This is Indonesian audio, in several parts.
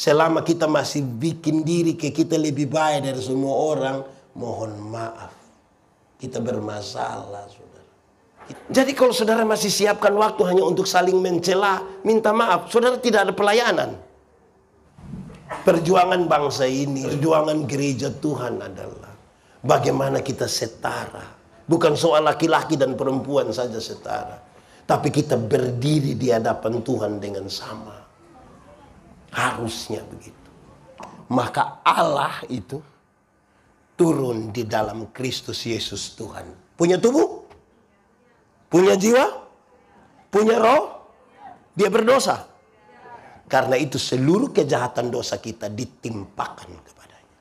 Selama kita masih bikin diri ke kita lebih baik dari semua orang, mohon maaf. Kita bermasalah, saudara. Jadi kalau saudara masih siapkan waktu hanya untuk saling mencela, minta maaf, saudara tidak ada pelayanan. Perjuangan bangsa ini, perjuangan gereja Tuhan adalah bagaimana kita setara. Bukan soal laki-laki dan perempuan saja setara, tapi kita berdiri di hadapan Tuhan dengan sama. Harusnya begitu. Maka Allah itu turun di dalam Kristus Yesus Tuhan. Punya tubuh? Punya jiwa? Punya roh? Dia berdosa. Karena itu seluruh kejahatan dosa kita ditimpakan kepadanya.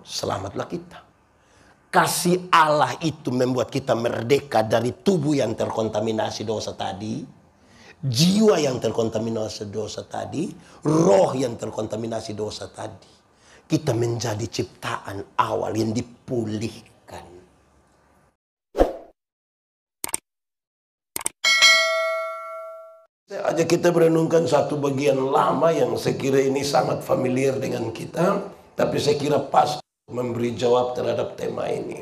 Selamatlah kita. Kasih Allah itu membuat kita merdeka dari tubuh yang terkontaminasi dosa tadi, jiwa yang terkontaminasi dosa tadi, roh yang terkontaminasi dosa tadi. Kita menjadi ciptaan awal yang dipulihkan. Saya ajak kita merenungkan satu bagian lama yang saya kira ini sangat familiar dengan kita, tapi saya kira pas memberi jawab terhadap tema ini.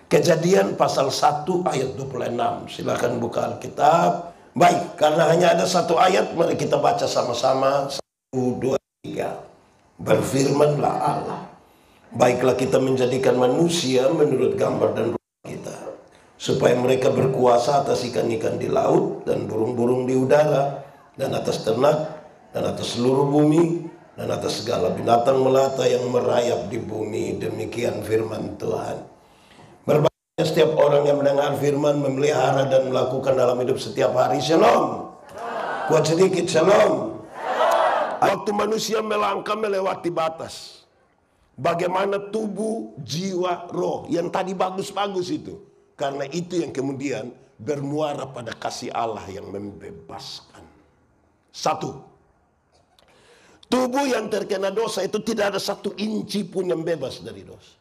Kejadian pasal 1 ayat 26. Silakan buka Alkitab. Baik, karena hanya ada satu ayat, mari kita baca sama-sama. 1, 2, 3. Berfirmanlah Allah, baiklah kita menjadikan manusia menurut gambar dan rupa kita, supaya mereka berkuasa atas ikan-ikan di laut dan burung-burung di udara, dan atas ternak, dan atas seluruh bumi, dan atas segala binatang melata yang merayap di bumi. Demikian firman Tuhan. Berbahagia setiap orang yang mendengar firman, memelihara dan melakukan dalam hidup setiap hari. Shalom. Kuat sedikit, shalom. Waktu manusia melangkah melewati batas, bagaimana tubuh, jiwa, roh yang tadi bagus-bagus itu, karena itu yang kemudian bermuara pada kasih Allah yang membebaskan. Satu, tubuh yang terkena dosa itu tidak ada satu inci pun yang bebas dari dosa.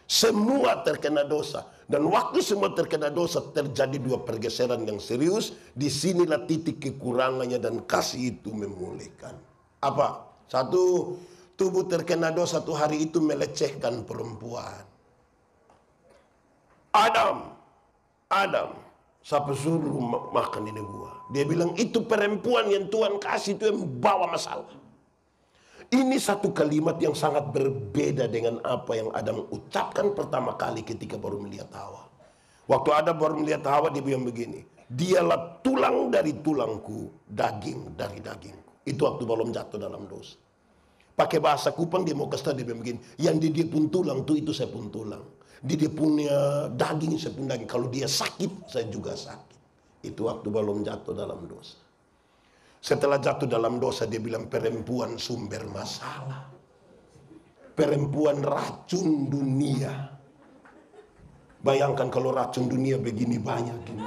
Semua terkena dosa. Dan waktu semua terkena dosa terjadi dua pergeseran yang serius. Disinilah titik kekurangannya dan kasih itu memulihkan. Apa? Satu, tubuh terkena dosa satu hari itu melecehkan perempuan. Adam, siapa suruh makan ini buah? Dia bilang itu perempuan yang Tuhan kasih itu yang bawa masalah. Ini satu kalimat yang sangat berbeda dengan apa yang Adam ucapkan pertama kali ketika baru melihat Hawa. Waktu Adam baru melihat Hawa, dia bilang begini, dialah tulang dari tulangku, daging dari dagingku. Itu waktu belum jatuh dalam dosa. Pakai bahasa Kupang dia mau kasih, dia bilang begini, yang di dia pun tulang tuh itu saya pun tulang. Di dia punya daging saya pun daging. Kalau dia sakit saya juga sakit. Itu waktu belum jatuh dalam dosa. Setelah jatuh dalam dosa dia bilang perempuan sumber masalah. Perempuan racun dunia. Bayangkan kalau racun dunia begini banyak ini.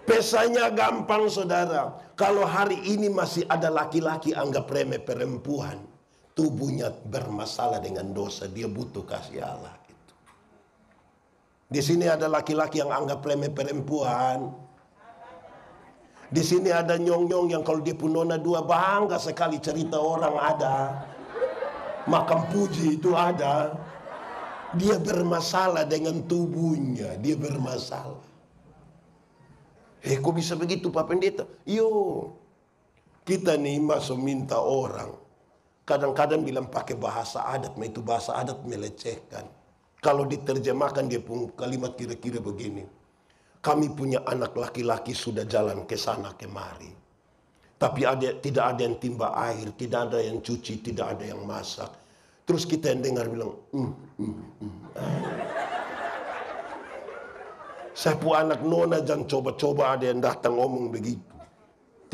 Pesanya gampang saudara. Kalau hari ini masih ada laki-laki anggap remeh perempuan, tubuhnya bermasalah dengan dosa, dia butuh kasih Allah. Di sini ada laki-laki yang anggap remeh perempuan. Di sini ada nyong-nyong yang kalau dia pun nona dua bangga sekali cerita orang ada. Makam puji itu ada. Dia bermasalah dengan tubuhnya, dia bermasalah. Kok bisa begitu Pak Pendeta? Yo, kita nih masuk minta orang. Kadang-kadang bilang pakai bahasa adat, itu bahasa adat melecehkan. Kalau diterjemahkan dia pun kalimat kira-kira begini. Kami punya anak laki-laki sudah jalan ke sana kemari. Tapi tidak ada yang timba air, tidak ada yang cuci, tidak ada yang masak. Terus kita yang dengar bilang, Saya pun anak nona jangan coba-coba ada yang datang ngomong begitu.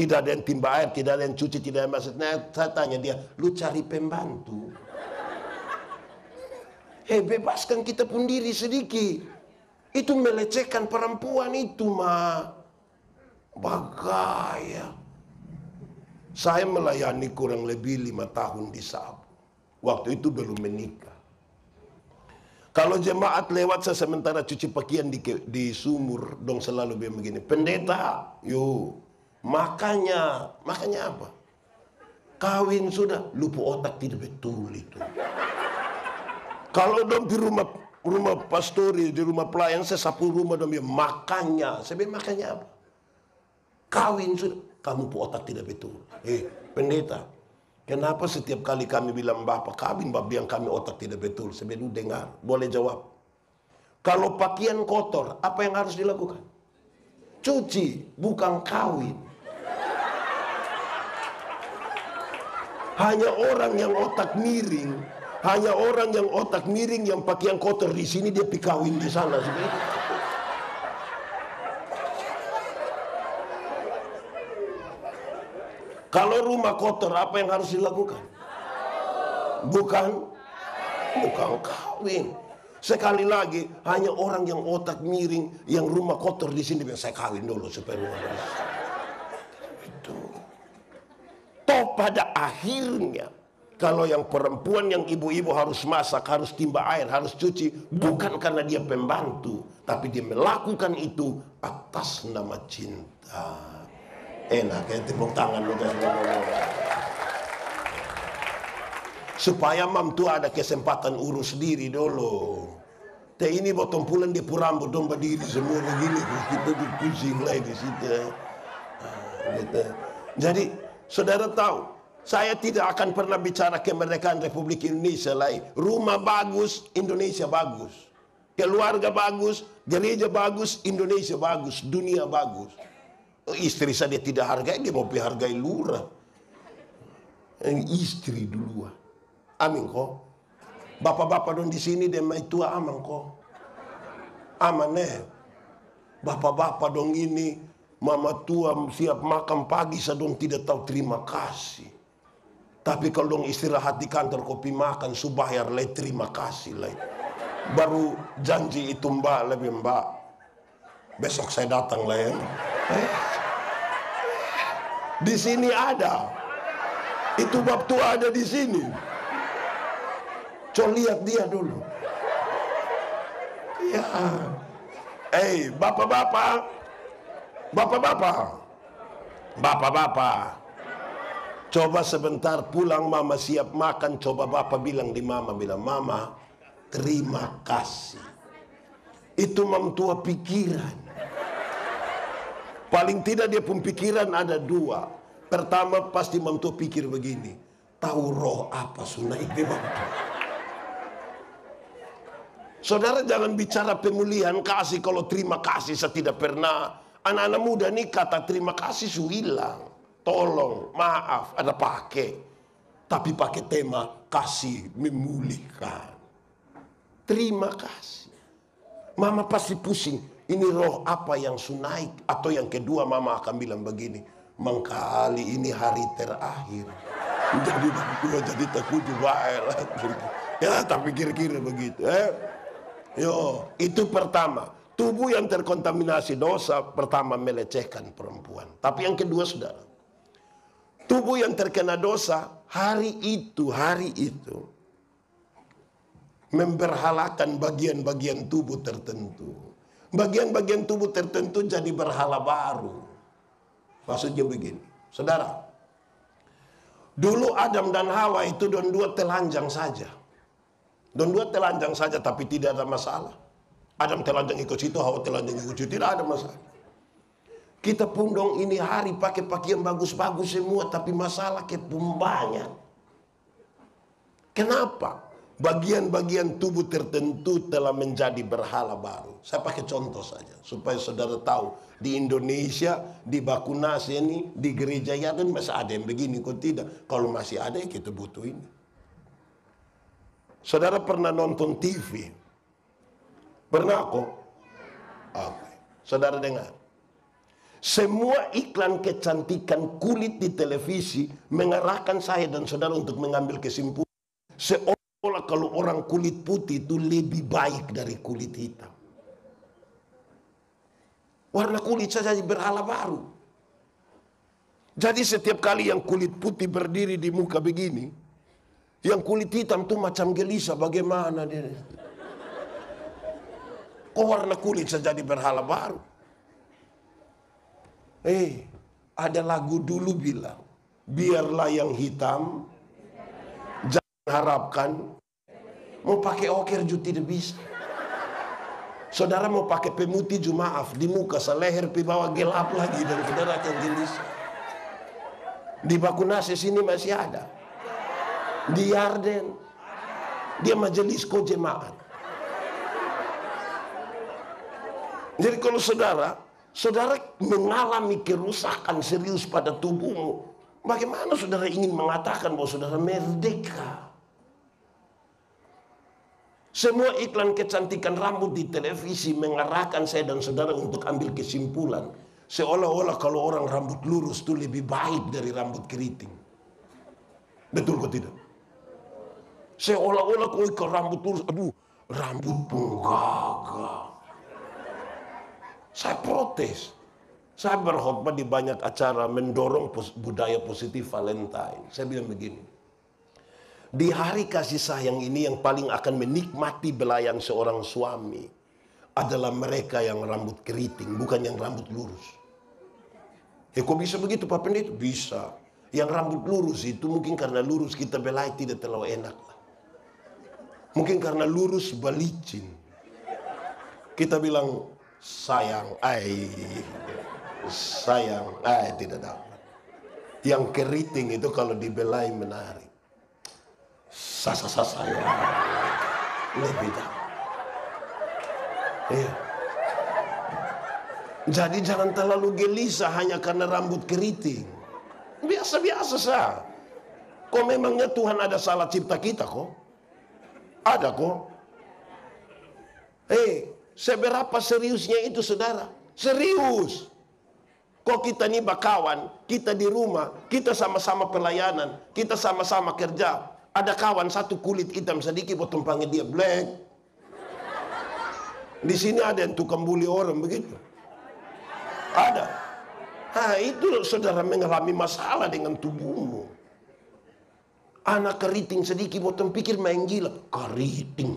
Tidak ada yang timba air, tidak ada yang cuci, tidak ada yang masak. Nah, saya tanya dia, lu cari pembantu. Bebaskan kita pun diri sedikit. Itu melecehkan perempuan itu mah. Bagaya. Saya melayani kurang lebih 5 tahun di Sabu. Waktu itu belum menikah. Kalau jemaat lewat saya sementara cuci pakaian di sumur, dong selalu bilang begini, pendeta, yuk Makanya apa? Kawin sudah, lupa otak tidak betul itu. Kalau dong di rumah pastori, di rumah pelayan, saya sapu rumah dong, makanya. Saya bilang makanya apa? Kawin sudah, kamu pu otak tidak betul. Pendeta, kenapa setiap kali kami bilang Bapak kawin, Bapak bilang kami otak tidak betul? Saya bilang dengar, boleh jawab. Kalau pakaian kotor, apa yang harus dilakukan? Cuci, bukan kawin. Hanya orang yang otak miring, yang pakaian kotor di sini dia pikawin di sana. Kalau rumah kotor, apa yang harus dilakukan? Bukan kawin. Sekali lagi, hanya orang yang otak miring, yang rumah kotor di sini, saya kawin dulu supaya rumah bersih. Itu. Toh pada akhirnya, kalau yang perempuan, yang ibu-ibu harus masak, harus timba air, harus cuci, bukan karena dia pembantu, tapi dia melakukan itu atas nama cinta. Enak ya, tepuk tangan lu supaya mam tua ada kesempatan urus diri dulu. Teh ini botong pulang dia rambut dong berdiri semua begini, kita pusing lagi di situ. Gitu. Jadi saudara tahu, saya tidak akan pernah bicara kemerdekaan Republik Indonesia lain. Rumah bagus, Indonesia bagus. Keluarga bagus, gereja bagus, Indonesia bagus, dunia bagus. Istri saya tidak hargai, dia mau hargai lurah. Istri duluan. Amin kok. Bapak-bapak dong di sini dia mai tua aman kok. Aman Bapak-bapak dong ini, mama tua siap makan pagi sedang tidak tahu terima kasih. Tapi kalau dong istirahat di kantor kopi makan subayar leh terima kasih leh. Baru janji itu mbak besok saya datang lah ya. Di sini ada. Itu bab tua ada di sini. Coba lihat dia dulu. Ya. Bapak-bapak. Coba sebentar pulang mama siap makan. Coba bapak bilang mama terima kasih. Itu mam tua pikiran. Paling tidak dia pun pikiran ada dua. Pertama pasti mam tua pikir begini. Tahu roh apa sunai bebang. Saudara jangan bicara pemulihan kasih kalau terima kasih saya tidak pernah. Anak-anak muda nih kata terima kasih su hilang. Tolong, maaf, ada pakai. Tapi pakai tema kasih memulihkan. Terima kasih. Mama pasti pusing. Ini roh apa yang sunaik? Atau yang kedua mama akan bilang begini. Mengkali ini hari terakhir. Jadi takut juga. Ya tapi kira-kira begitu. Itu pertama. Tubuh yang terkontaminasi dosa pertama melecehkan perempuan. Tapi yang kedua saudara. Tubuh yang terkena dosa hari itu memberhalakan bagian-bagian tubuh tertentu. Bagian-bagian tubuh tertentu jadi berhala baru. Maksudnya begini, saudara. Dulu Adam dan Hawa itu dua telanjang saja. Dua telanjang saja tapi tidak ada masalah. Adam telanjang ikut situ, Hawa telanjang ikut situ, tidak ada masalah. Kita pun dong ini hari pakai pakaian bagus-bagus semua tapi masalah kepun banyak. Kenapa? Bagian-bagian tubuh tertentu telah menjadi berhala baru. Saya pakai contoh saja supaya saudara tahu di Indonesia di Bakunas ini di gereja ya kan masih ada yang begini kok tidak. Kalau masih ada ya kita butuh ini. Saudara pernah nonton TV? Pernah kok? Oke. Saudara dengar. Semua iklan kecantikan kulit di televisi mengarahkan saya dan saudara untuk mengambil kesimpulan seolah kalau orang kulit putih itu lebih baik dari kulit hitam. Warna kulit saja berhala baru. Jadi setiap kali yang kulit putih berdiri di muka begini, yang kulit hitam tuh macam gelisah bagaimana dia. Kok warna kulit saja jadi berhala baru? Ada lagu dulu bilang, biarlah yang hitam, jangan harapkan. Mau pakai oker juga tidak bisa. Saudara mau pakai pemutih juga maaf, di muka seleher pi bawah gelap lagi dan saudara akan gelisah. Di Bakunase sini masih ada. Di Yarden, dia majelis ko jemaat. Jadi kalau saudara mengalami kerusakan serius pada tubuhmu, bagaimana saudara ingin mengatakan bahwa saudara merdeka? Semua iklan kecantikan rambut di televisi mengarahkan saya dan saudara untuk ambil kesimpulan. Seolah-olah kalau orang rambut lurus itu lebih baik dari rambut keriting. Betul kok tidak? Seolah-olah kalau rambut lurus, aduh, rambut pun gagah. Saya protes. Saya berkhotbah di banyak acara mendorong budaya positif Valentine. Saya bilang begini. Di hari kasih sayang ini yang paling akan menikmati belayan seorang suami adalah mereka yang rambut keriting, bukan yang rambut lurus. Kok bisa begitu Pak Pendeta? Bisa. Yang rambut lurus itu mungkin karena lurus kita belai tidak terlalu enak. Mungkin karena lurus balicin. Kita bilang sayang, tidak dapat. Yang keriting itu kalau dibelai menarik. Saya lebih dapat. Iya. Jadi jangan terlalu gelisah hanya karena rambut keriting. Biasa-biasa sah. Kok memangnya Tuhan ada salah cipta kita kok? Ada kok. Seberapa seriusnya itu saudara? Serius. Kok kita nih bakawan, kita di rumah, kita sama-sama pelayanan, kita sama-sama kerja. Ada kawan satu kulit hitam sedikit, potong panggil dia black. Di sini ada yang tukang bully orang begitu. Ada. Itu saudara mengalami masalah dengan tubuhmu. Anak keriting sedikit, potong pikir main gila. Keriting.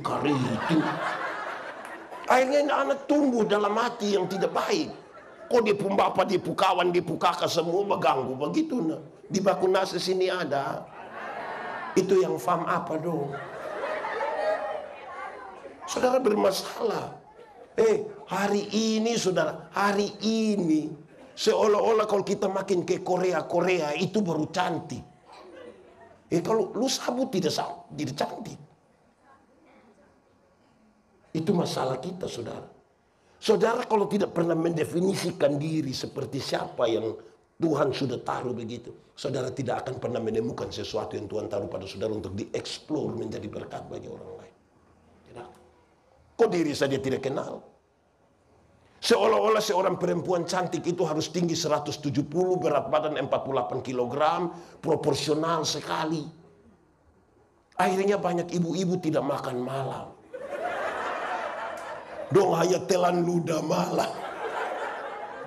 Akhirnya anak tumbuh dalam hati yang tidak baik. Kok dia pun bapak, dia pun kawan, dia pun kakak semua mengganggu begitu. Nah. Di Bakunase sini ada. Itu yang fam apa dong? Saudara bermasalah. Hari ini saudara, hari ini seolah-olah kalau kita makin ke Korea itu baru cantik. Kalau lu sabut tidak cantik. Itu masalah kita saudara. Saudara kalau tidak pernah mendefinisikan diri seperti siapa yang Tuhan sudah taruh begitu, saudara tidak akan pernah menemukan sesuatu yang Tuhan taruh pada saudara untuk dieksplor menjadi berkat bagi orang lain. Tidak. Kok diri saja tidak kenal? Seolah-olah seorang perempuan cantik itu harus tinggi 170, berat badan 48 kg, proporsional sekali. Akhirnya banyak ibu-ibu tidak makan malam. Dong hanya telan ludah malam.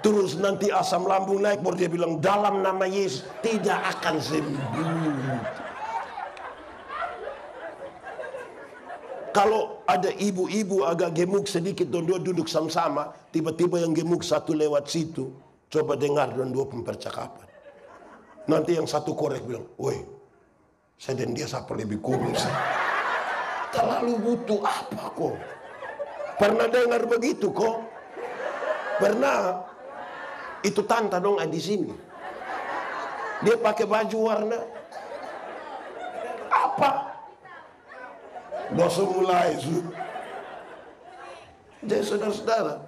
Terus nanti asam lambung naik, baru dia bilang dalam nama Yesus tidak akan sembuh. Kalau ada ibu-ibu agak gemuk sedikit, dan dua duduk sama-sama, tiba-tiba yang gemuk satu lewat situ, coba dengar dan dua percakapan. Nanti yang satu korek bilang, woi, saya dan dia siapa lebih kurus. Terlalu butuh apa kok? Pernah dengar begitu kok? Pernah? Itu tante dong di sini. Dia pakai baju warna apa? Dosa mulai. Jadi saudara-saudara,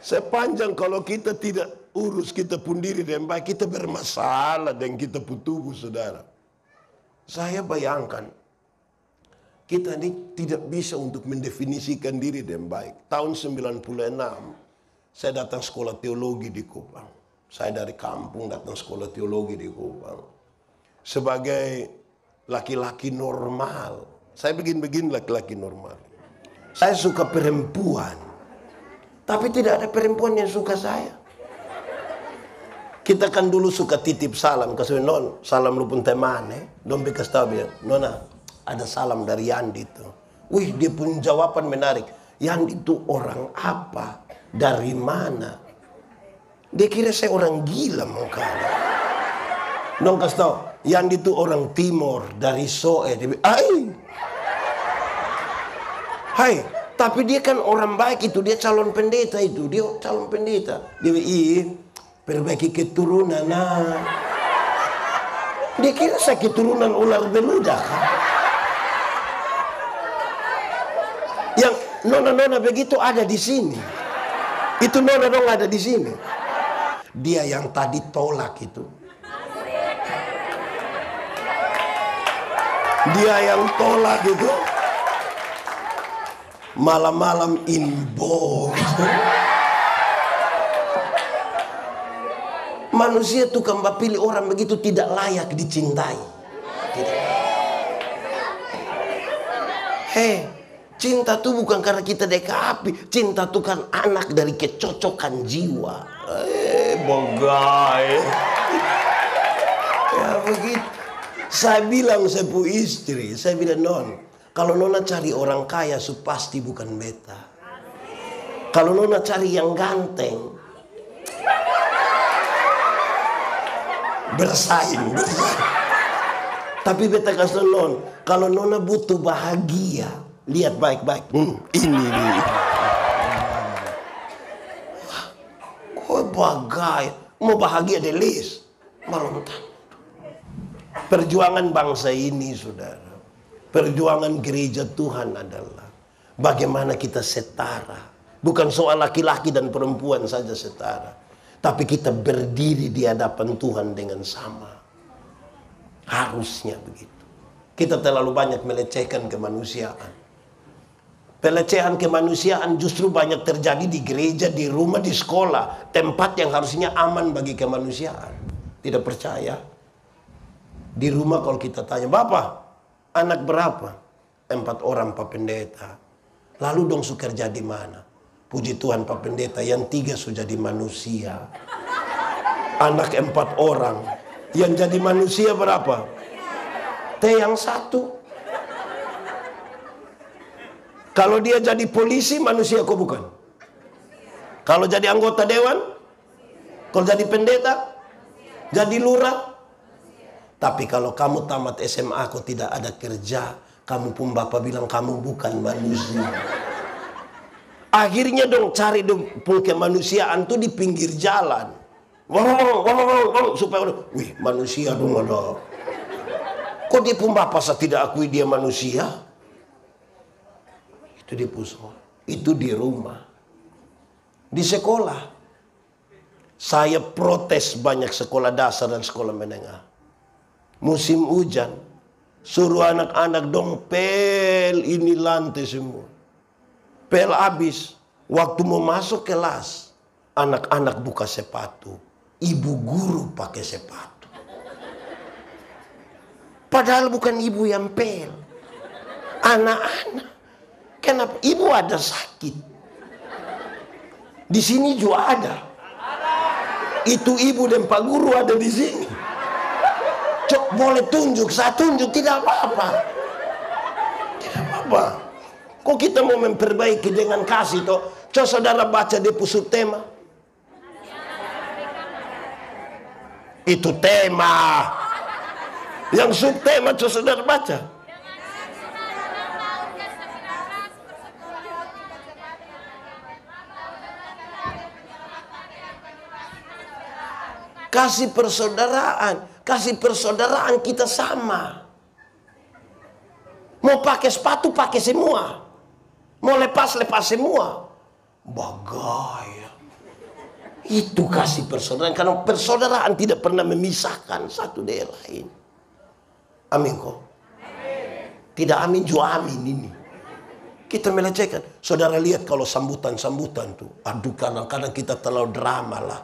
sepanjang kalau kita tidak urus kita pun diri dan baik, kita bermasalah dengan kita pun tubuh saudara. Saya bayangkan kita ini tidak bisa untuk mendefinisikan diri dengan baik. Tahun 96 saya datang sekolah teologi di Kupang. Saya dari kampung datang sekolah teologi di Kupang. Sebagai laki-laki normal. Saya begini laki-laki normal. Saya suka perempuan. Tapi tidak ada perempuan yang suka saya. Kita kan dulu suka titip salam. Kasih non, salam lu pun temane. Don bekas tahu bilang, nona ada salam dari Yandi itu. Wih, dia punya jawaban menarik. Yandi itu orang apa? Dari mana? Dia kira saya orang gila mau kalah. Dong kasih tau, yang itu orang Timor dari Soe. Dia bilang, hai, tapi dia kan orang baik itu, dia calon pendeta itu, dia calon pendeta. Dia bilang, perbaiki keturunan. Nah, dia kira saya keturunan ular beluda kan? Yang nona-nona begitu ada di sini. Itu nona dong ada di sini. Dia yang tadi tolak itu. Dia yang tolak itu. Malam-malam inbox. Manusia tukang pilih orang begitu tidak layak dicintai. Tidak. Cinta tuh bukan karena kita dekapi. Cinta tuh kan anak dari kecocokan jiwa. Bogai. Ya begitu. Saya bilang saya pu istri, saya bilang non, kalau nona cari orang kaya, pasti bukan beta. Kalau nona cari yang ganteng, bersaing. Tapi beta kasih non, kalau nona butuh bahagia, lihat baik-baik. Ini nih. Kok bagai, mau bahagia deh Lis. Malam tentu. Perjuangan bangsa ini, saudara, perjuangan gereja Tuhan adalah bagaimana kita setara. Bukan soal laki-laki dan perempuan saja setara, tapi kita berdiri di hadapan Tuhan dengan sama. Harusnya begitu. Kita terlalu banyak melecehkan kemanusiaan. Pelecehan kemanusiaan justru banyak terjadi di gereja, di rumah, di sekolah, tempat yang harusnya aman bagi kemanusiaan. Tidak percaya? Di rumah kalau kita tanya, Bapak, anak berapa? 4 orang Pak Pendeta. Lalu dong su kerja di mana? Puji Tuhan Pak Pendeta, yang 3 sudah jadi manusia. Anak 4 orang. Yang jadi manusia berapa? Yang 1. Kalau dia jadi polisi, manusia kok bukan? Kalau jadi anggota dewan? Kalau jadi pendeta? Jadi lurah? Tapi kalau kamu tamat SMA kok tidak ada kerja, kamu pun bapak bilang kamu bukan manusia. Akhirnya dong cari dong kemanusiaan tuh di pinggir jalan. Supaya wih manusia dong ada. Kok dia pun bapak saya tidak akui dia manusia? Itu di pusat, itu di rumah, di sekolah. Saya protes banyak sekolah dasar dan sekolah menengah. Musim hujan, suruh anak-anak dong pel ini lantai semua. Pel habis, waktu mau masuk kelas, anak-anak buka sepatu. Ibu guru pakai sepatu. Padahal bukan ibu yang pel. Anak-anak. Kenapa? Ibu ada sakit. Di sini juga ada. Itu ibu dan pak guru ada di sini. Cok boleh tunjuk, saya tunjuk, tidak apa-apa. Tidak apa-apa. Kok kita mau memperbaiki dengan kasih toh? Coba saudara baca di pusuk tema. Itu tema. Yang subtema coba saudara baca. Kasih persaudaraan. Kasih persaudaraan kita sama. Mau pakai sepatu, pakai semua. Mau lepas, lepas semua. Bagai. Itu kasih persaudaraan. Karena persaudaraan tidak pernah memisahkan satu dari lain. Amin kok. Tidak amin, juga amin ini. Kita melecehkan. Saudara lihat kalau sambutan-sambutan tuh. Aduh kadang-kadang kita terlalu drama lah.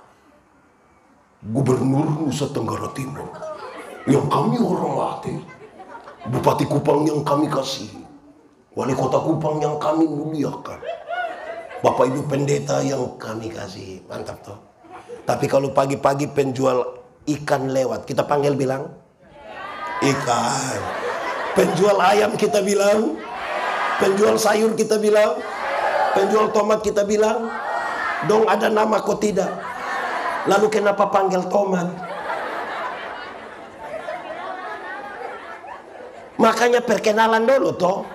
Gubernur Nusa Tenggara Timur yang kami hormati, Bupati Kupang yang kami kasihi, Wali Kota Kupang yang kami muliakan, Bapak Ibu Pendeta yang kami kasihi. Mantap toh. Tapi kalau pagi-pagi penjual ikan lewat, kita panggil bilang ikan. Penjual ayam kita bilang, penjual sayur kita bilang, penjual tomat kita bilang, dong ada nama kok tidak? Lalu kenapa panggil tomat? Makanya perkenalan dulu toh.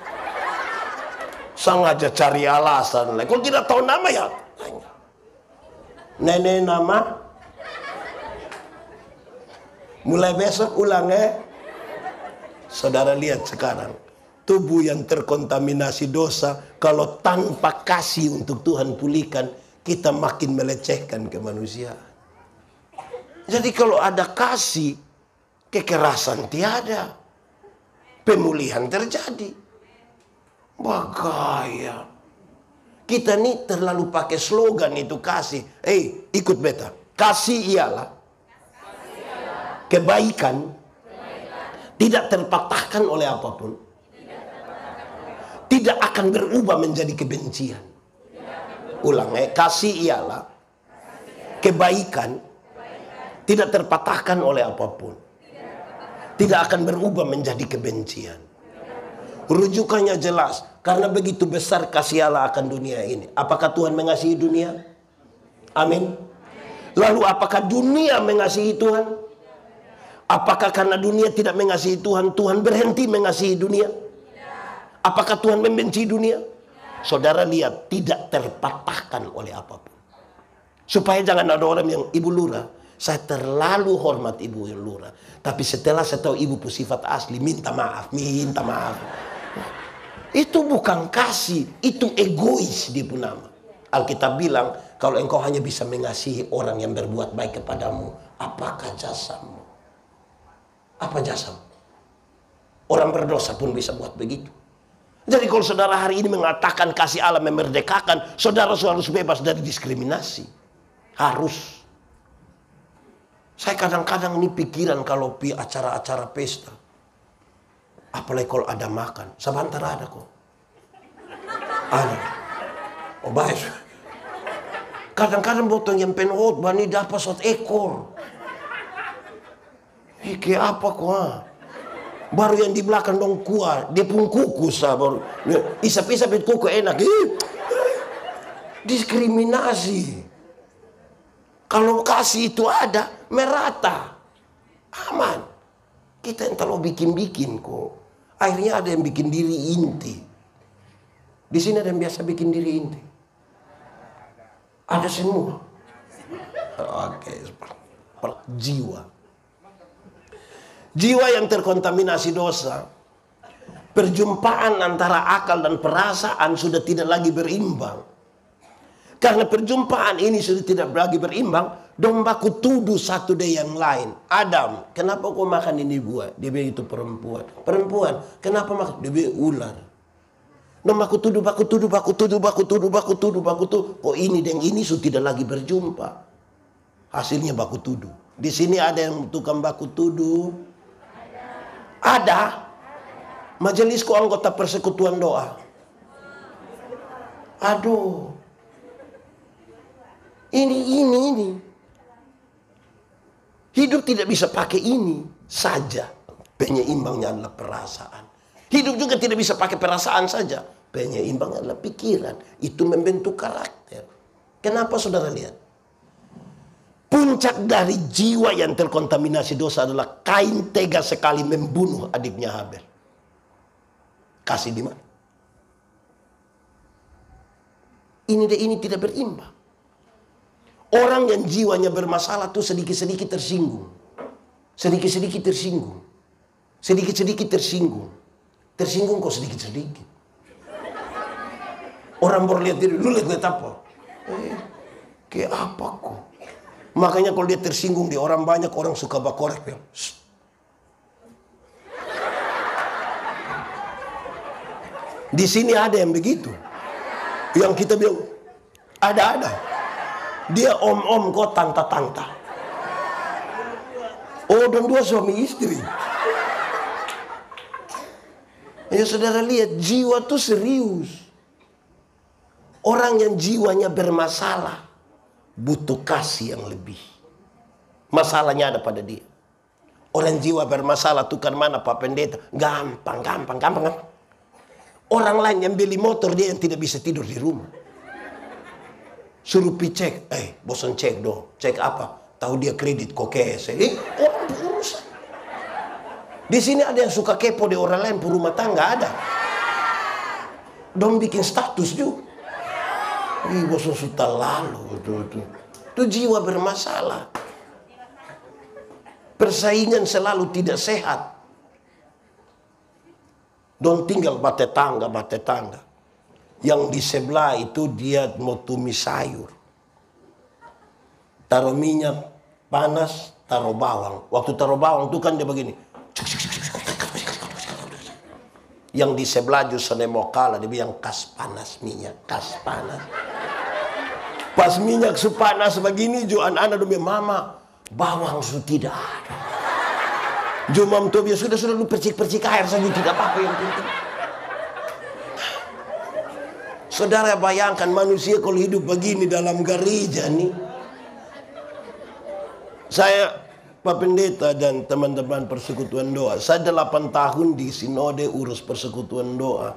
Sengaja cari alasan. Kalau tidak tahu nama ya tanya. Nenek nama? Mulai besok ulang Saudara lihat sekarang. Tubuh yang terkontaminasi dosa. Kalau tanpa kasih untuk Tuhan pulihkan, kita makin melecehkan kemanusiaan. Jadi kalau ada kasih, kekerasan tiada. Pemulihan terjadi. Bagaya. Kita nih terlalu pakai slogan itu kasih. Ikut beta. Kasih ialah kebaikan. Tidak terpatahkan oleh apapun. Tidak akan berubah menjadi kebencian. Ulang kasih ialah kebaikan. Tidak terpatahkan oleh apapun. Tidak akan berubah menjadi kebencian. Rujukannya jelas. Karena begitu besar kasih Allah akan dunia ini. Apakah Tuhan mengasihi dunia? Amin. Lalu apakah dunia mengasihi Tuhan? Apakah karena dunia tidak mengasihi Tuhan, Tuhan berhenti mengasihi dunia? Apakah Tuhan membenci dunia? Saudara lihat, tidak terpatahkan oleh apapun. Supaya jangan ada orang yang, Ibu Lurah, saya terlalu hormat Ibu Lurah. Tapi setelah saya tahu Ibu sifat asli, minta maaf. Itu bukan kasih, itu egois dia pun nama. Alkitab bilang, kalau engkau hanya bisa mengasihi orang yang berbuat baik kepadamu, apakah jasamu? Apa jasamu? Orang berdosa pun bisa buat begitu. Jadi kalau saudara hari ini mengatakan kasih Allah memerdekakan, saudara harus bebas dari diskriminasi. Harus. Saya kadang-kadang ini pikiran kalau pi acara-acara pesta. Apalagi kalau ada makan. Sebentar ada kok. Ada. Oh baik. Kadang-kadang botong yang penhot bani dapat 1 ekor. Kayak apa kok? Baru yang di belakang dong kuah. Dia pun kukus baru. Isap-isap itu kuku enak. Diskriminasi. Kalau kasih itu ada, merata. Aman. Kita yang terlalu bikin-bikin kok. Akhirnya ada yang bikin diri inti. Di sini ada yang biasa bikin diri inti. Ada semua. Oke. Jiwa. Jiwa yang terkontaminasi dosa. Perjumpaan antara akal dan perasaan sudah tidak lagi berimbang. Karena perjumpaan ini sudah tidak lagi berimbang, dong baku tuduh satu dari yang lain. Adam, kenapa kau makan ini buah? Dia bilang itu perempuan. Perempuan, kenapa makan? Dia bilang ular. Dong baku tuduh. Kok ini dan ini sudah tidak lagi berjumpa. Hasilnya baku tuduh. Di sini ada yang tukang baku tuduh. Ada. Majelisku anggota persekutuan doa. Aduh. Ini. Hidup tidak bisa pakai ini saja. Penyeimbangnya adalah perasaan. Hidup juga tidak bisa pakai perasaan saja. Penyeimbangnya adalah pikiran. Itu membentuk karakter. Kenapa saudara lihat? Puncak dari jiwa yang terkontaminasi dosa adalah Kain tega sekali membunuh adiknya Habel. Kasih di mana? Ini tidak berimbang. Orang yang jiwanya bermasalah tuh sedikit-sedikit tersinggung. Sedikit-sedikit tersinggung. Sedikit-sedikit tersinggung. Tersinggung kok sedikit-sedikit. Orang baru lihat diri, lu lihat apa? Kayak apa kok? Makanya kalau dia tersinggung di orang banyak, orang suka bakorek. Di sini ada yang begitu. Yang kita bilang, ada. Dia om-om kok tanta-tanta. Oh, dan 2 suami istri. Ya saudara lihat, jiwa tuh serius. Orang yang jiwanya bermasalah butuh kasih yang lebih. Masalahnya ada pada dia. Orang jiwa bermasalah tukar mana Pak Pendeta? Gampang. Orang lain yang beli motor, dia yang tidak bisa tidur di rumah. Suruh cek, bosan cek dong. Cek apa? tahu dia kredit kokese. Orang berurusan. Di sini ada yang suka kepo di orang lain rumah tangga, ada. Dong bikin status juga. Ih, bos sudah lalu. Itu jiwa bermasalah. Persaingan selalu tidak sehat. Dong tinggal bate tangga. Yang di sebelah itu dia mau tumis sayur. Taruh minyak panas, taruh bawang. Waktu taruh bawang itu kan dia begini. Yang di sebelah justru mau kalah, dia bilang kas panas minyak, kas panas. Pas minyak sepanas begini, anak-anak dia bilang, mama, bawang sudah tidak ada. Jumam tuh dia sudah lu percik-percik air saja, tidak apa-apa yang penting. Saudara bayangkan manusia kalau hidup begini dalam gereja nih. Saya Pak Pendeta dan teman-teman persekutuan doa. Saya 8 tahun di sinode urus persekutuan doa.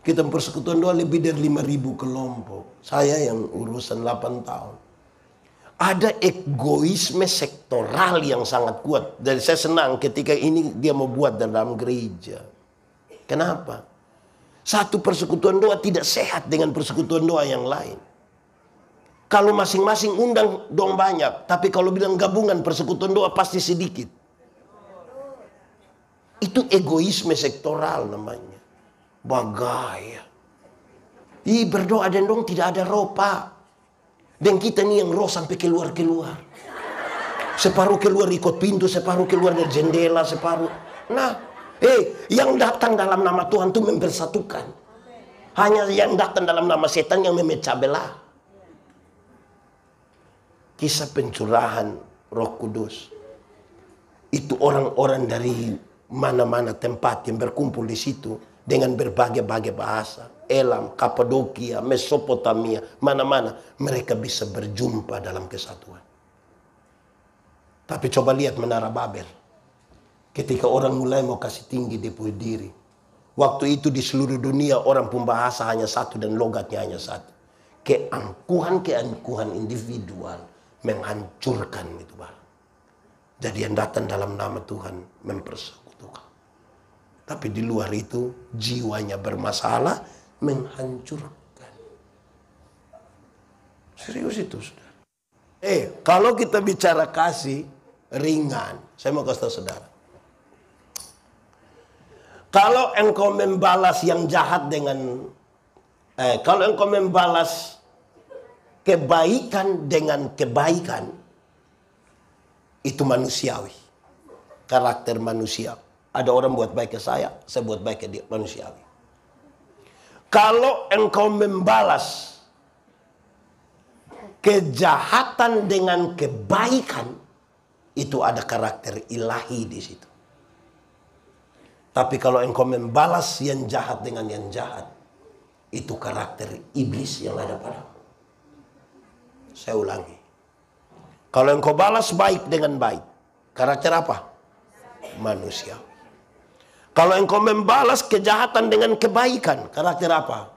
Kita persekutuan doa lebih dari 5.000 kelompok. Saya yang urusan 8 tahun. Ada egoisme sektoral yang sangat kuat. Dan saya senang ketika ini dia mau buat dalam gereja. Kenapa? Satu persekutuan doa tidak sehat dengan persekutuan doa yang lain. Kalau masing-masing undang dong banyak, tapi kalau bilang gabungan persekutuan doa pasti sedikit. Itu egoisme sektoral namanya. Bagaya. Ih, berdoa dan dong tidak ada roh, Pak. Dan kita nih yang roh sampai keluar-keluar. Separuh keluar ikut pintu, separuh keluar dari jendela, separuh. Nah, yang datang dalam nama Tuhan itu mempersatukan. Hanya yang datang dalam nama setan yang memecah belah. Kisah pencurahan Roh Kudus. Itu orang-orang dari mana-mana tempat yang berkumpul di situ dengan berbagai-bagai bahasa. Elam, Kapadokia, Mesopotamia, mana-mana mereka bisa berjumpa dalam kesatuan. Tapi coba lihat Menara Babel. Ketika orang mulai mau kasih tinggi di diri. Waktu itu di seluruh dunia orang pembahasa hanya satu dan logatnya hanya satu. Keangkuhan individual menghancurkan itu barang. Jadi yang datang dalam nama Tuhan mempersekutukan. Tapi di luar itu jiwanya bermasalah, menghancurkan. Serius itu, saudara. Kalau kita bicara kasih ringan, saya mau kasih tahu saudara. Kalau engkau membalas yang jahat dengan kalau engkau membalas kebaikan dengan kebaikan, itu manusiawi. Karakter manusia. Ada orang buat baik ke saya buat baik ke dia, manusiawi. Kalau engkau membalas kejahatan dengan kebaikan, itu ada karakter ilahi di situ. Tapi kalau engkau membalas yang jahat dengan yang jahat, itu karakter iblis yang ada padamu. Saya ulangi. Kalau engkau balas baik dengan baik, karakter apa? Manusia. Kalau engkau membalas kejahatan dengan kebaikan, karakter apa?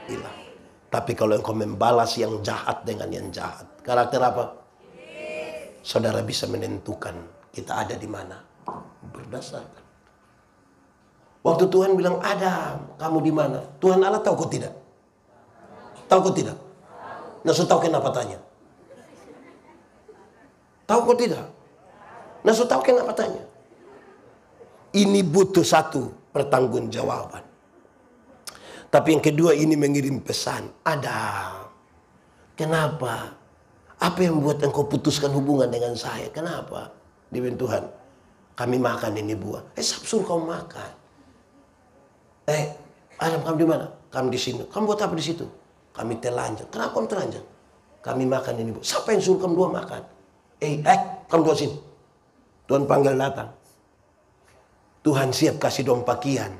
Ilahi. Tapi kalau engkau membalas yang jahat dengan yang jahat, karakter apa? Saudara bisa menentukan kita ada di mana berdasarkan. Waktu Tuhan bilang, Adam, kamu di mana? Tuhan Allah tahu kau tidak? Tahu kau tidak? Nah, so tahu kenapa tanya? Tahu kau tidak? Nah, so tahu kenapa tanya? Ini butuh satu pertanggungjawaban. Tapi yang kedua ini mengirim pesan. Adam, kenapa? Apa yang membuat engkau putuskan hubungan dengan saya? Kenapa? Dia bilang, Tuhan, kami makan ini buah. Sabsur kau makan. Adam, kamu di mana? Kami di sini. Kamu buat apa di situ? Kami telanjang. Kenapa kamu telanjang? Kami makan ini. Siapa yang suruh kamu dua makan? Kamu dua sini. Tuhan panggil datang. Tuhan siap kasih dong pakaian.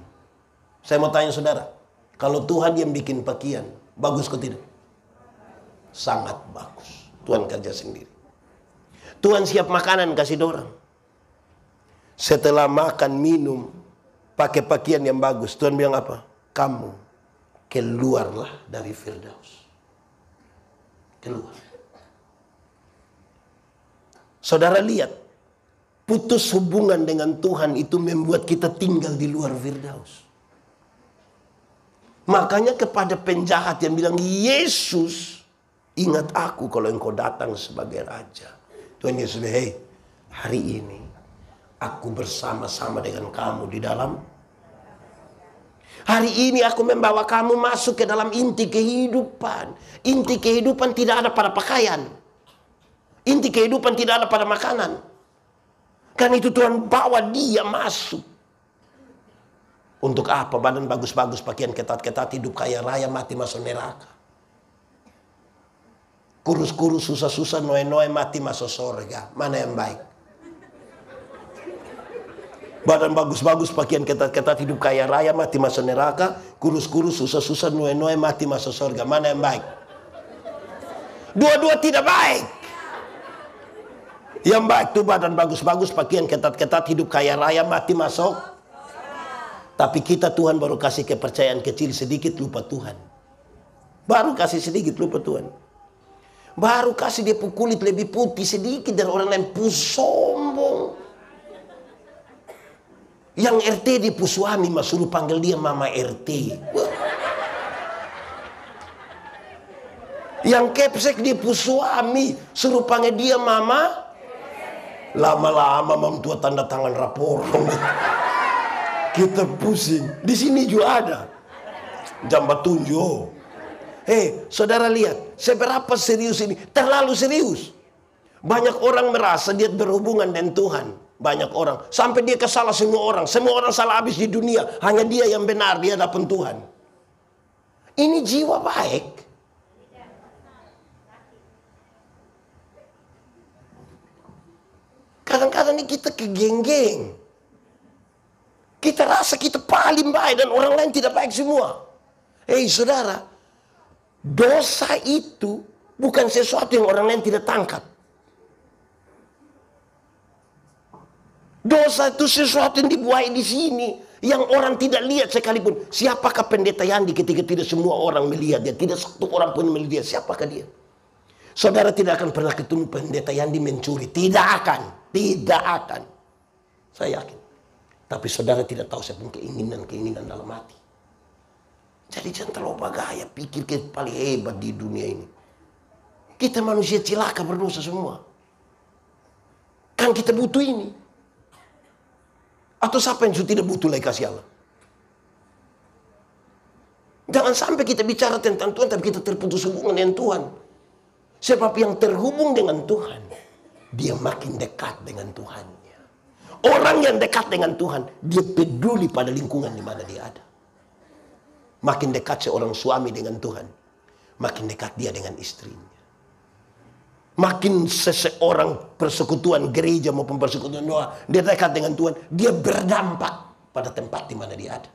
Saya mau tanya saudara. Kalau Tuhan yang bikin pakaian, bagus kok tidak? Sangat bagus. Tuhan kerja sendiri. Tuhan siap makanan kasih dorang. Setelah makan, minum, pakai pakaian yang bagus, Tuhan bilang apa? Kamu keluarlah dari Firdaus. Keluar. Saudara lihat, putus hubungan dengan Tuhan itu membuat kita tinggal di luar Firdaus. Makanya kepada penjahat yang bilang, Yesus, ingat aku kalau engkau datang sebagai Raja. Tuhan Yesus bilang, hei, hari ini aku bersama-sama dengan kamu di dalam. Hari ini aku membawa kamu masuk ke dalam inti kehidupan. Inti kehidupan tidak ada pada pakaian. Inti kehidupan tidak ada pada makanan. Karena itu Tuhan bawa dia masuk. Untuk apa? Badan bagus-bagus, pakaian ketat-ketat, hidup kaya raya, mati masuk neraka. Kurus-kurus, susah-susah, noe-noe, mati masuk surga. Mana yang baik? Badan bagus-bagus, pakaian ketat-ketat, hidup kaya raya, mati masuk neraka. Kurus-kurus, susah-susah, noe-noe, mati masuk surga. Mana yang baik? Dua-dua tidak baik. Yang baik itu badan bagus-bagus, pakaian ketat-ketat, hidup kaya raya, mati masuk. Tapi kita Tuhan baru kasih kepercayaan kecil sedikit, lupa Tuhan. Baru kasih sedikit, lupa Tuhan. Baru kasih dia kulit lebih putih sedikit dari orang lain, sombong. Yang RT di suami mah suruh panggil dia Mama RT. Yang kepsek di suami suruh panggil dia Mama. Lama-lama mam tua tanda tangan rapor. Kita pusing. Di sini juga ada. Jambat tunjuk. Hei, saudara lihat, seberapa serius ini? Terlalu serius. Banyak orang merasa dia berhubungan dengan Tuhan. Banyak orang. Sampai dia kesalah semua orang. Semua orang salah habis di dunia. Hanya dia yang benar di hadapan Tuhan. Ini jiwa baik. Kadang-kadang ini kita kegeng-geng. Kita rasa kita paling baik dan orang lain tidak baik semua. Hei saudara. Dosa itu bukan sesuatu yang orang lain tidak tangkap. Dosa itu sesuatu yang dibuai di sini. Yang orang tidak lihat sekalipun. Siapakah pendeta Yandi ketika tidak semua orang melihat dia. Tidak satu orang pun melihat dia. Siapakah dia? Saudara tidak akan pernah ketemu pendeta Yandi mencuri. Tidak akan. Tidak akan. Saya yakin. Tapi saudara tidak tahu siapa keinginan-keinginan dalam hati. Jadi jangan terlalu bagaya. Pikir kita paling hebat di dunia ini. Kita manusia cilaka berdosa semua. Kan kita butuh ini. Atau siapa yang tidak butuh lagi kasih Allah? Jangan sampai kita bicara tentang Tuhan, tapi kita terputus hubungan dengan Tuhan. Sebab yang terhubung dengan Tuhan, dia makin dekat dengan Tuhannya. Orang yang dekat dengan Tuhan, dia peduli pada lingkungan di mana dia ada. Makin dekat seorang suami dengan Tuhan, makin dekat dia dengan istrinya. Makin seseorang persekutuan gereja maupun persekutuan doa, dia dekat dengan Tuhan, dia berdampak pada tempat di mana dia ada.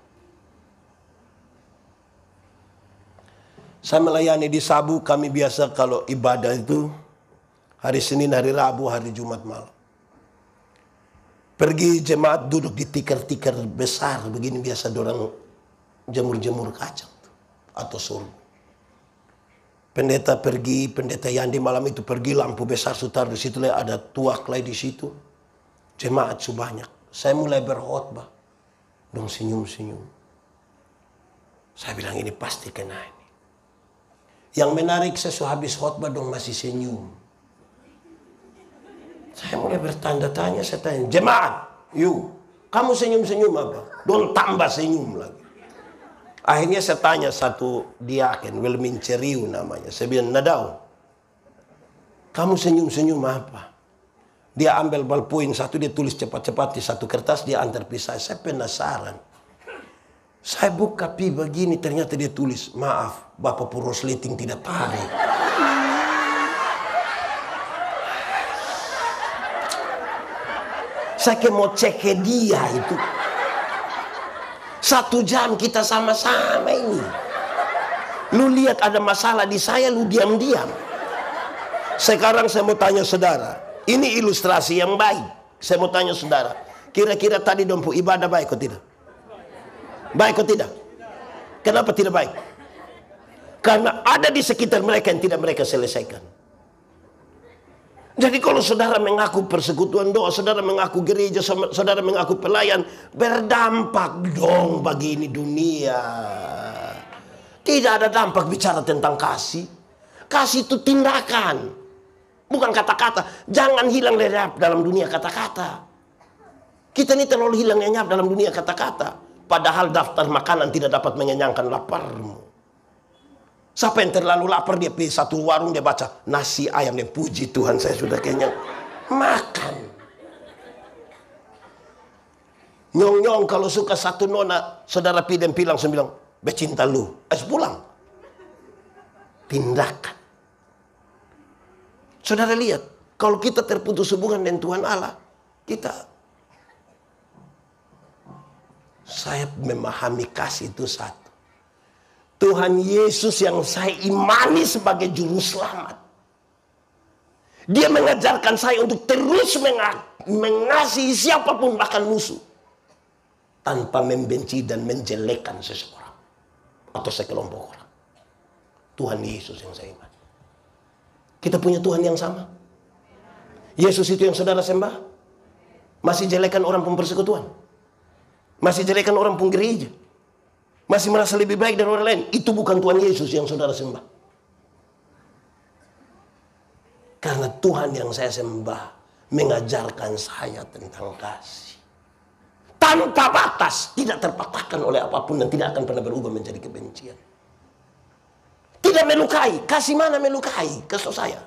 Saya melayani di Sabu, kami biasa kalau ibadah itu hari Senin, hari Rabu, hari Jumat malam. Pergi jemaat duduk di tikar-tikar besar begini, biasa dorang jemur-jemur kacang atau sorghum. Pendeta pergi, pendeta Yandi malam itu pergi, lampu besar sutar di situ, ada tuak lagi di situ. Jemaat sebanyak. Saya mulai berkhotbah. Dong senyum-senyum. Saya bilang ini pasti kena ini. Yang menarik saya habis khotbah dong masih senyum. Saya mulai bertanda-tanya, saya tanya, jemaat, yuk, kamu senyum-senyum apa? Dong tambah senyum lagi. Akhirnya saya tanya satu diaken, Wilmin Ceriu namanya. Saya bilang, Nadau, kamu senyum-senyum apa? Dia ambil ballpoint satu, dia tulis cepat-cepat di satu kertas, dia antar pisah. Saya penasaran. Saya buka pi begini, ternyata dia tulis, maaf, Bapak Purosleting tidak tarik. Saya mau cek ke dia itu. 1 jam kita sama-sama ini. Lu lihat ada masalah di saya, lu diam-diam. Sekarang saya mau tanya saudara. Ini ilustrasi yang baik. Saya mau tanya saudara. Kira-kira tadi dompu ibadah baik atau tidak? Baik atau tidak? Kenapa tidak baik? Karena ada di sekitar mereka yang tidak mereka selesaikan. Jadi kalau saudara mengaku persekutuan doa, saudara mengaku gereja, saudara mengaku pelayan, berdampak dong bagi ini dunia. Tidak ada dampak bicara tentang kasih. Kasih itu tindakan, bukan kata-kata. Jangan hilang lenyap dalam dunia kata-kata. Kita ini terlalu hilang lenyap dalam dunia kata-kata. Padahal daftar makanan tidak dapat mengenyangkan laparmu. Siapa yang terlalu lapar, dia pergi satu warung, dia baca nasi ayam, dia puji Tuhan saya sudah kenyang. Makan. Nyong-nyong kalau suka satu nona, saudara pi dan pilang sembilang, becinta lu, pulang. Tindakan. Saudara lihat, kalau kita terputus hubungan dengan Tuhan Allah, saya memahami kasih itu satu. Tuhan Yesus yang saya imani sebagai juru selamat. Dia mengajarkan saya untuk terus mengasihi siapapun, bahkan musuh. Tanpa membenci dan menjelekkan seseorang. Atau sekelompok orang. Tuhan Yesus yang saya imani. Kita punya Tuhan yang sama. Yesus itu yang saudara sembah. Masih jelekan orang pun persekutuan. Masih jelekan orang pun gereja. Masih merasa lebih baik dari orang lain. Itu bukan Tuhan Yesus yang saudara sembah. Karena Tuhan yang saya sembah mengajarkan saya tentang kasih. Tanpa batas, tidak terpatahkan oleh apapun dan tidak akan pernah berubah menjadi kebencian. Tidak melukai. Kasih mana melukai? Kasih saya.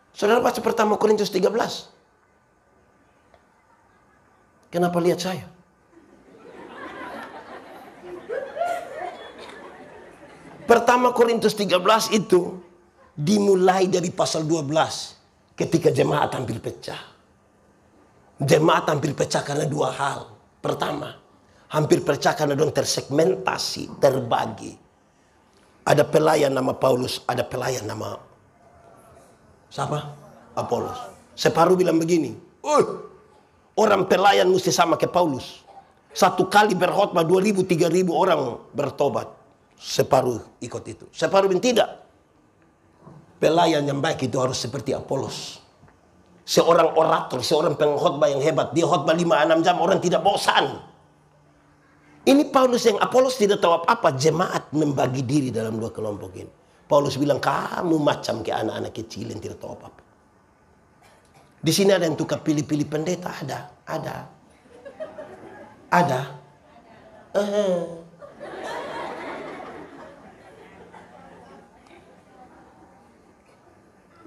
Saudara baca pertama Korintus 13. Kenapa lihat saya? Pertama Korintus 13 itu dimulai dari pasal 12 ketika jemaat hampir pecah. Jemaat hampir pecah karena dua hal. Pertama, hampir pecah karena dong tersegmentasi, terbagi. Ada pelayan nama Paulus, ada pelayan nama siapa? Apolos. Separuh bilang begini, orang pelayan mesti sama ke Paulus. Satu kali berkhotbah 2.000, 3.000 orang bertobat. Separuh ikut itu. Separuh bilang tidak. Pelayan yang baik itu harus seperti Apolos. Seorang orator, seorang pengkhotbah yang hebat. Dia khotbah 5-6 jam, orang tidak bosan. Ini Paulus yang Apolos tidak tahu apa-apa. Jemaat membagi diri dalam dua kelompok ini. Paulus bilang, kamu macam ke anak-anak kecil yang tidak tahu apa-apa. Di sini ada yang tukar pilih-pilih pendeta. Ada.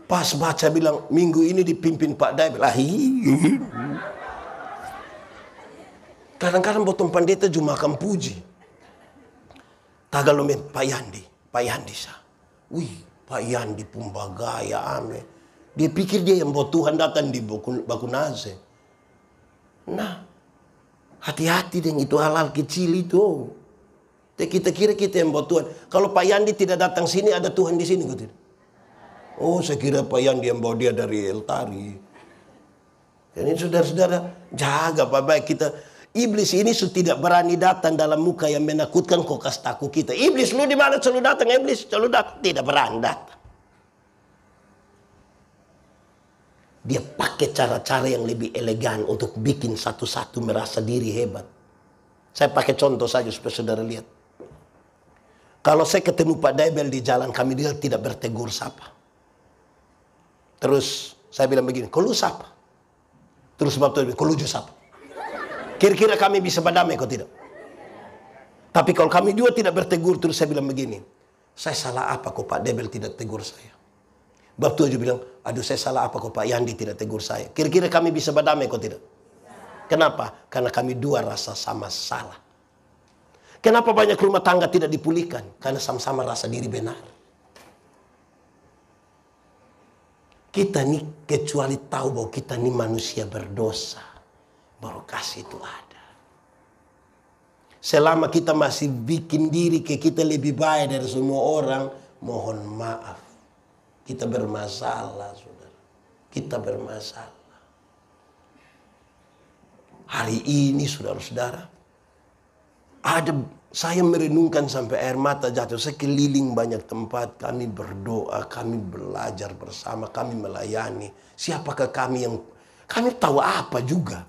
Pas baca bilang, minggu ini dipimpin Pak Daib. Kadang-kadang botong pendeta cuma akan puji. Tagalomen Pak Yandi sah. Wih, Pak Yandi pumbagaya ame. Dia pikir dia yang buat Tuhan datang di Bakunaze. Nah, hati-hati dengan itu hal-hal kecil itu. Kita kira kita yang buat Tuhan. Kalau Pak Yandi tidak datang sini, ada Tuhan di sini. Gitu. Oh, saya kira Pak Yandi yang bawa dia dari Eltari. Jadi saudara-saudara, jaga baik-baik kita. Iblis ini tidak berani datang dalam muka yang menakutkan kok kasih takut kita. Iblis, lu di mana selalu datang? Iblis selalu datang. Tidak berani datang. Dia pakai cara-cara yang lebih elegan untuk bikin satu-satu merasa diri hebat. Saya pakai contoh saja supaya saudara lihat. Kalau saya ketemu Pak Daibel di jalan, kami dia tidak bertegur sapa. Terus saya bilang begini, kau lu sapa? Terus sebab itu, kau luju sapa? Kira-kira kami bisa berdamai kau tidak? Tapi kalau kami dua tidak bertegur, terus saya bilang begini, saya salah apa kok Pak Debel tidak tegur saya? Bab tu aja bilang, aduh saya salah apa kok Pak Yandi tidak tegur saya? Kira-kira kami bisa berdamai kok tidak? Kenapa? Karena kami dua rasa sama salah. Kenapa banyak rumah tangga tidak dipulihkan? Karena sama-sama rasa diri benar. Kita nih kecuali tahu bahwa kita nih manusia berdosa, baru kasih itu ada. Selama kita masih bikin diri ke kita lebih baik dari semua orang, mohon maaf. Kita bermasalah, saudara. Kita bermasalah. Hari ini, saudara-saudara, ada Saya merenungkan sampai air mata jatuh. Saya keliling banyak tempat. Kami berdoa, kami belajar bersama, kami melayani. Siapakah kami yang... Kami tahu apa juga.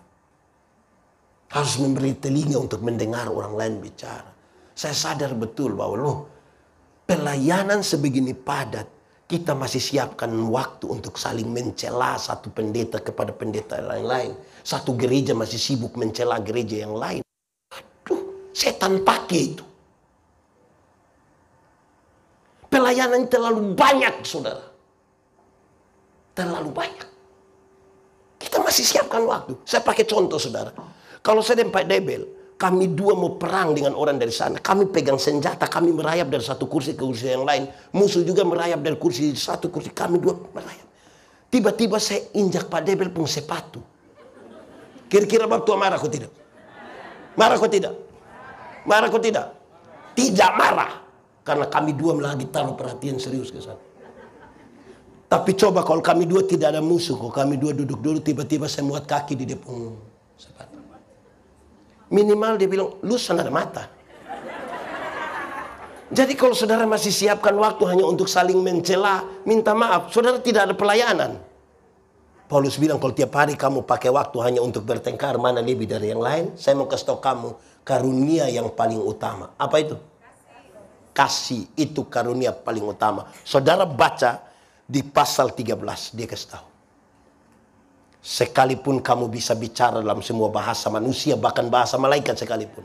Harus memberi telinga untuk mendengar orang lain bicara. Saya sadar betul bahwa pelayanan sebegini padat. Kita masih siapkan waktu untuk saling mencela satu pendeta kepada pendeta lain-lain. Satu gereja masih sibuk mencela gereja yang lain. Setan pakai itu. Pelayanan terlalu banyak, saudara. Terlalu banyak. Kita masih siapkan waktu. Saya pakai contoh, saudara. Kalau saya dan Pak Debel, kami dua mau perang dengan orang dari sana. Kami pegang senjata, kami merayap dari satu kursi ke kursi yang lain. Musuh juga merayap dari kursi satu kursi. Kami dua merayap. Tiba-tiba saya injak Pak Debel pun sepatu. Kira-kira waktu marah kok tidak? Marah kok tidak? Marah kok tidak? Tidak marah. Karena kami dua lagi taruh perhatian serius ke sana. Tapi coba kalau kami dua tidak ada musuh. Kalau kami dua duduk dulu, tiba-tiba saya muat kaki di depan sepatu. Minimal dia bilang, lu ada mata. Jadi kalau saudara masih siapkan waktu hanya untuk saling mencela, minta maaf, saudara tidak ada pelayanan. Paulus bilang, kalau tiap hari kamu pakai waktu hanya untuk bertengkar, mana lebih dari yang lain? Saya mau kasih tahu kamu, karunia yang paling utama. Apa itu? Kasih itu karunia paling utama. Saudara baca di pasal 13, dia kasih tahu. Sekalipun kamu bisa bicara dalam semua bahasa manusia, bahkan bahasa malaikat sekalipun.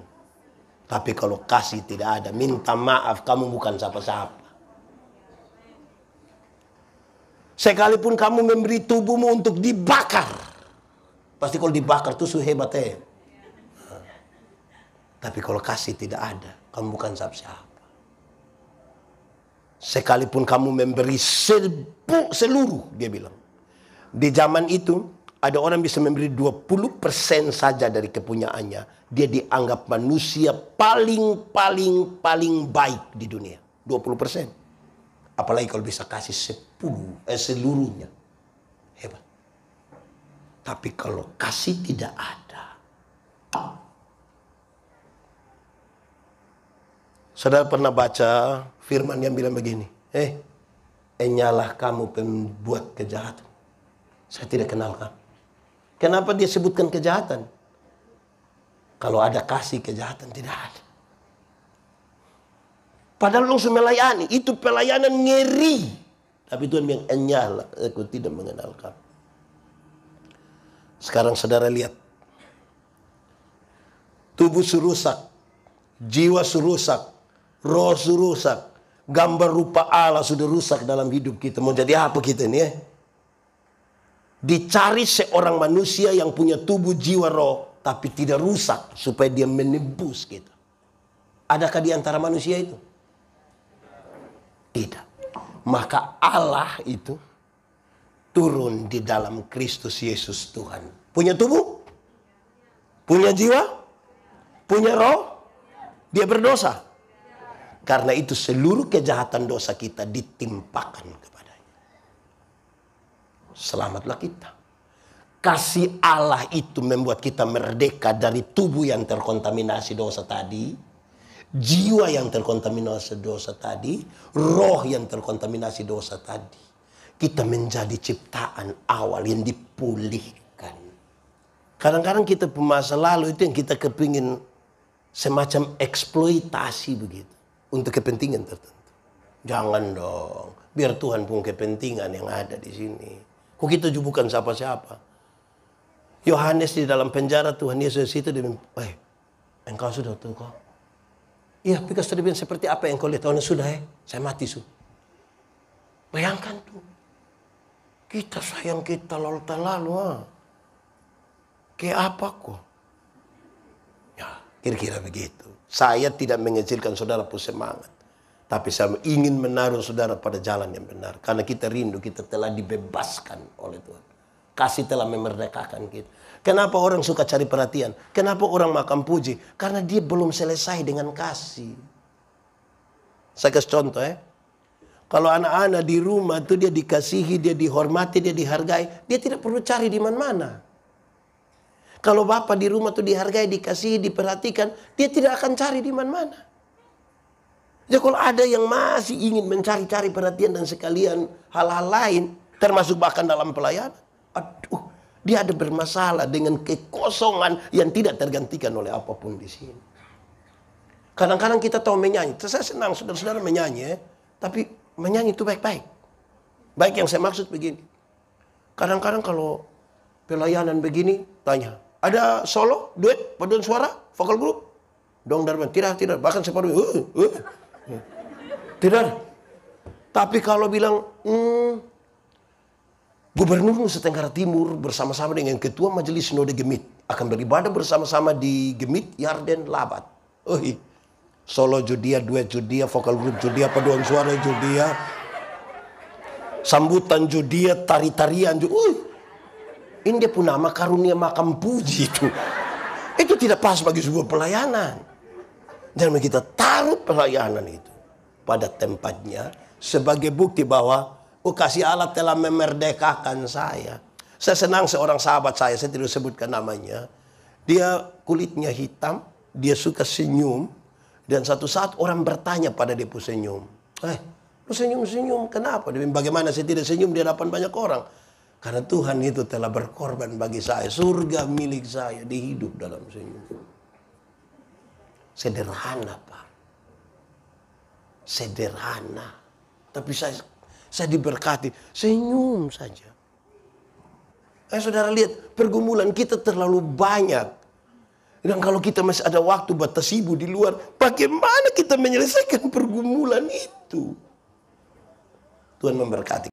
Tapi kalau kasih tidak ada, minta maaf, kamu bukan siapa-siapa. Sekalipun kamu memberi tubuhmu untuk dibakar. Pasti kalau dibakar itu hebat ya. Tapi kalau kasih tidak ada, kamu bukan siapa-siapa. Sekalipun kamu memberi seluruh, dia bilang. Di zaman itu, ada orang bisa memberi 20% saja dari kepunyaannya. Dia dianggap manusia paling baik di dunia. 20%. Apalagi kalau bisa kasih seluruhnya. Hebat. Tapi kalau kasih tidak ada. Saudara pernah baca firman yang bilang begini. Enyalah kamu pembuat kejahatan. Saya tidak kenal kamu. Kenapa dia sebutkan kejahatan? Kalau ada kasih, kejahatan tidak ada. Padahal langsung melayani. Itu pelayanan ngeri. Tapi Tuhan bilang, enyalah, aku tidak mengenal kamu. Sekarang saudara lihat. Tubuh surusak. Jiwa surusak. Roh surusak. Gambar rupa Allah sudah rusak dalam hidup kita. Mau jadi apa kita ini ya? Dicari seorang manusia yang punya tubuh, jiwa, roh. Tapi tidak rusak. Supaya dia menebus kita. Adakah di antara manusia itu? Tidak. Maka Allah itu turun di dalam Kristus Yesus Tuhan. Punya tubuh? Punya jiwa? Punya roh? Dia berdosa. Karena itu seluruh kejahatan dosa kita ditimpakan kepadanya. Selamatlah kita. Kasih Allah itu membuat kita merdeka dari tubuh yang terkontaminasi dosa tadi. Jiwa yang terkontaminasi dosa tadi. Roh yang terkontaminasi dosa tadi. Kita menjadi ciptaan awal yang dipulihkan. Kadang-kadang kita masa lalu itu yang kita kepingin semacam eksploitasi begitu. Untuk kepentingan tertentu. Jangan dong. Biar Tuhan punya kepentingan yang ada di sini. Kok kita juga bukan siapa-siapa. Yohanes di dalam penjara, Tuhan Yesus itu dia bilang, engkau sudah tuh kok. Iya, Pikas tadi bilang seperti apa yang kau lihat? Oh, sudah saya mati su. Bayangkan tuh. Kita sayang kita lalu. Kayak apa kok? Ya, kira-kira begitu. Saya tidak mengecilkan saudara pun semangat. Tapi saya ingin menaruh saudara pada jalan yang benar. Karena kita rindu, kita telah dibebaskan oleh Tuhan. Kasih telah memerdekakan kita. Kenapa orang suka cari perhatian? Kenapa orang makan puji? Karena dia belum selesai dengan kasih. Saya kasih contoh ya. Kalau anak-anak di rumah itu dia dikasihi, dia dihormati, dia dihargai. Dia tidak perlu cari di mana-mana. Kalau bapak di rumah tuh dihargai, dikasihi, diperhatikan, dia tidak akan cari di mana-mana. Jadi kalau ada yang masih ingin mencari-cari perhatian dan sekalian hal-hal lain, termasuk bahkan dalam pelayanan, aduh, dia ada bermasalah dengan kekosongan yang tidak tergantikan oleh apapun di sini. Kadang-kadang kita tahu menyanyi, saya senang saudara-saudara menyanyi, tapi menyanyi itu baik-baik. Baik yang saya maksud begini. Kadang-kadang kalau pelayanan begini, tanya, ada solo, duet, paduan suara, vokal grup? Dong Darman, tidak. Bahkan separuh, tidak. Tapi kalau bilang, Gubernur Nusa Tenggara Timur bersama-sama dengan Ketua Majelis Sinode Gemit akan beribadah bersama-sama di Gemit, Yarden, Labat. Solo Judia, duet Judia, vokal grup Judia, paduan suara Judia, sambutan Judia, tari-tarian Judia. Ini dia pun nama karunia makam puji itu. Itu tidak pas bagi sebuah pelayanan. Dan kita taruh pelayanan itu pada tempatnya sebagai bukti bahwa kasih Allah telah memerdekakan saya. Saya senang seorang sahabat saya tidak sebutkan namanya. Dia kulitnya hitam, dia suka senyum. Dan satu saat orang bertanya pada dia senyum. Lu senyum-senyum, kenapa? Dia bilang, bagaimana saya tidak senyum di hadapan banyak orang? Karena Tuhan itu telah berkorban bagi saya. Surga milik saya dihidup dalam senyum. Sederhana, Pak. Sederhana. Tapi saya diberkati. Senyum saja. Saudara lihat, pergumulan kita terlalu banyak. Dan kalau kita masih ada waktu buat tersibu di luar, bagaimana kita menyelesaikan pergumulan itu? Tuhan memberkati.